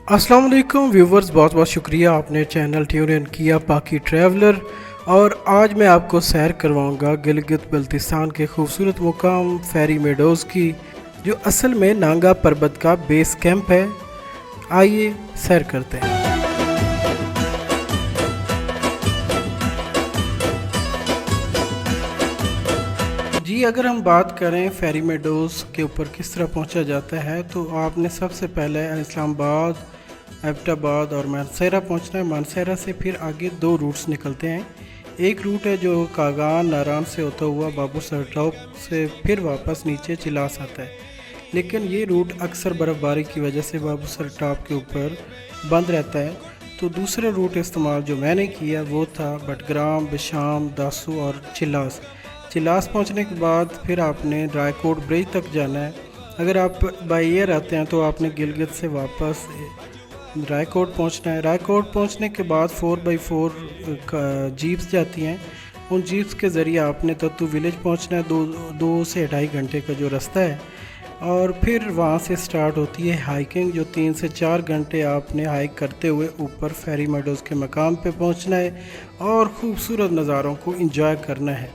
अस्सलाम वालेकुम व्यूवर्स, बहुत बहुत शुक्रिया आपने चैनल ट्यून इन किया पाकी ट्रैवलर। और आज मैं आपको सैर करवाऊंगा गिलगित बल्तिस्तान के खूबसूरत मुकाम फेरी मेडोज़ की, जो असल में नांगा पर्बत का बेस कैंप है। आइए सैर करते हैं। जी, अगर हम बात करें फेरी मेडोज़ के ऊपर किस तरह पहुंचा जाता है, तो आपने सबसे पहले इस्लामाबाद, एबटाबाद और मानसेरा पहुंचना है। मानसेरा से फिर आगे दो रूट्स निकलते हैं। एक रूट है जो कागान नारायण से होता हुआ बाबू सर टॉप से फिर वापस नीचे चिलास आता है, लेकिन ये रूट अक्सर बर्फ़बारी की वजह से बाबू सर टॉप के ऊपर बंद रहता है। तो दूसरा रूट इस्तेमाल जो मैंने किया वो था बटग्राम, बिशाम, दासू और चिलास। चिलास पहुंचने के बाद फिर आपने रायकोट ब्रिज तक जाना है। अगर आप बाई एयर आते हैं तो आपने गिलगित से वापस रायकोट पहुंचना है। रायकोट पहुंचने के बाद 4x4 जीप्स जाती हैं। उन जीप्स के ज़रिए आपने तत्तू विलेज पहुंचना है। दो से 2.5 घंटे का जो रास्ता है, और फिर वहां से स्टार्ट होती है हाइकिंग, जो 3 से 4 घंटे आपने हाइक करते हुए ऊपर फेरी मेडोज़ के मकाम पे पहुंचना है और ख़ूबसूरत नज़ारों को एंजॉय करना है।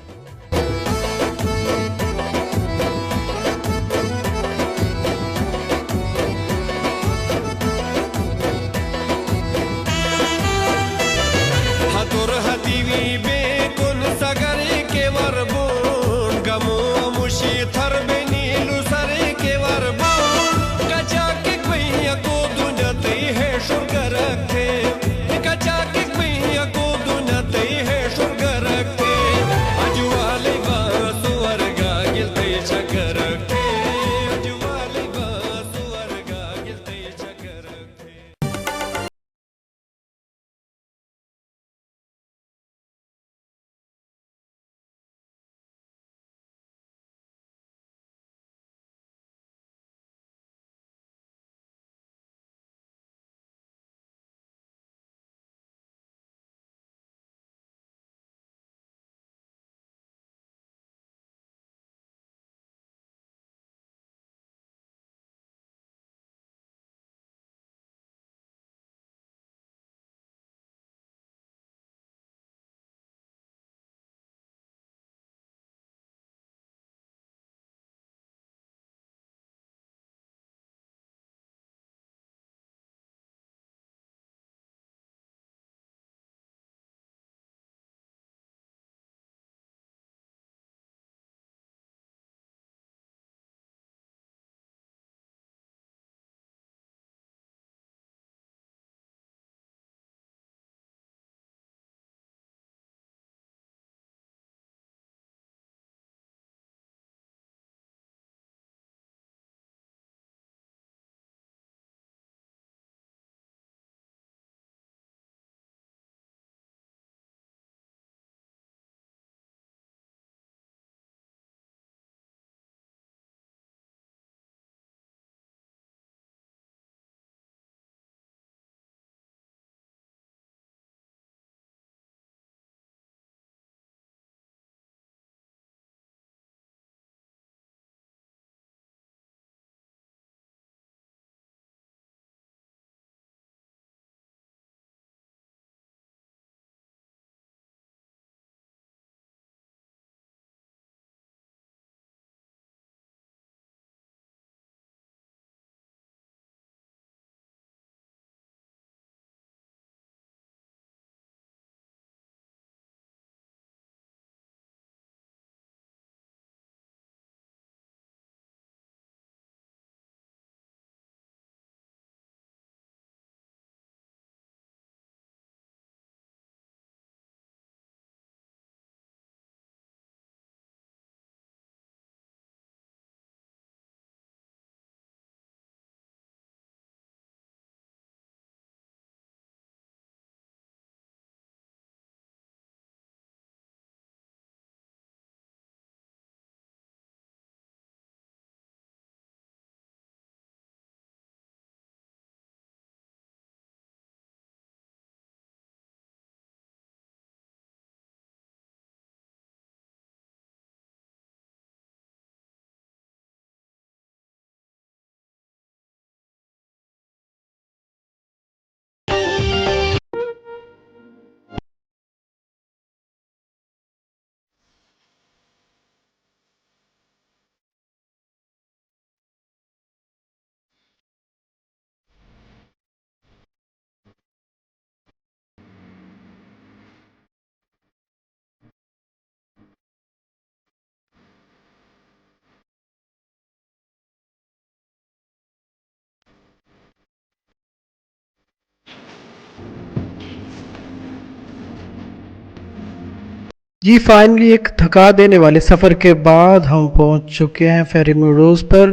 जी फाइनली एक थका देने वाले सफ़र के बाद हम पहुंच चुके हैं फेरी मेडोज़ पर।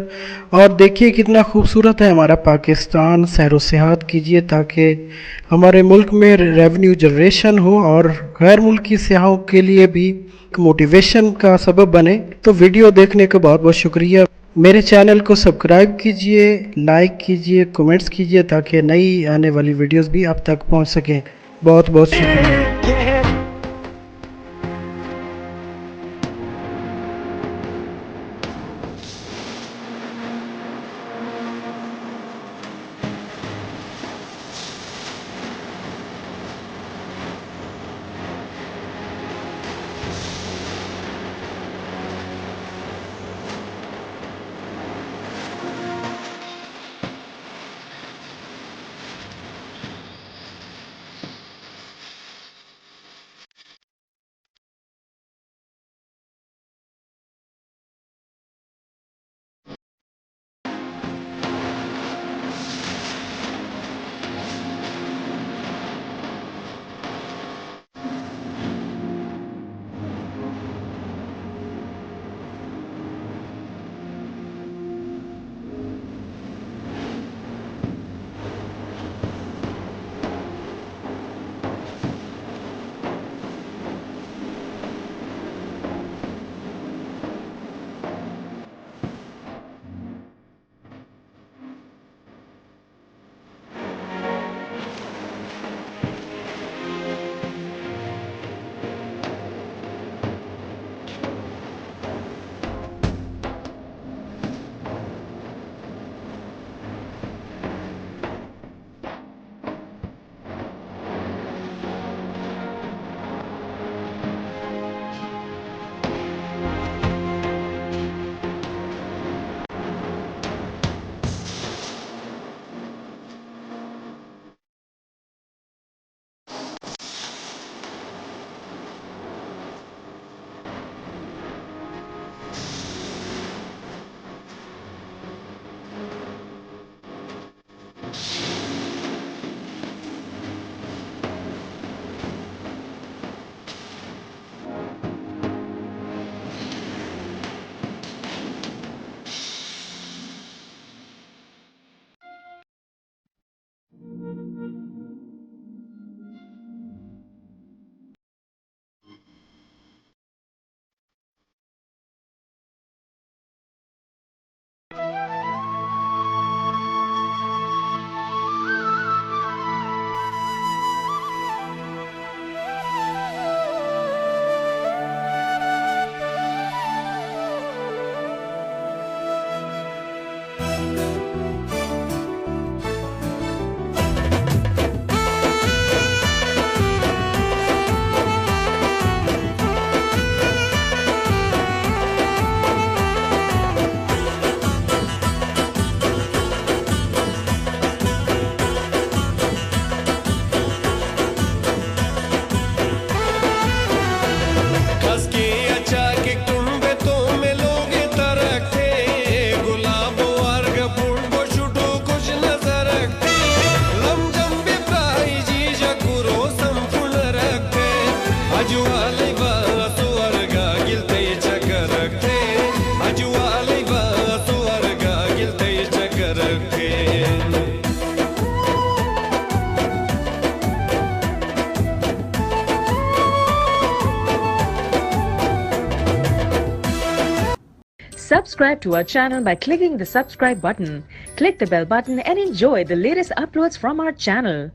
और देखिए कितना खूबसूरत है हमारा पाकिस्तान। सैरो सयाहत कीजिए ताकि हमारे मुल्क में रेवेन्यू जनरेशन हो और गैर मुल्की सियाहों के लिए भी एक मोटिवेशन का सबब बने। तो वीडियो देखने का बहुत बहुत शुक्रिया। मेरे चैनल को सब्सक्राइब कीजिए, लाइक कीजिए, कमेंट्स कीजिए ताकि नई आने वाली वीडियोस भी आप तक पहुंच सकें। बहुत बहुत शुक्रिया। Subscribe to our channel by clicking the subscribe button. Click the bell button and enjoy the latest uploads from our channel.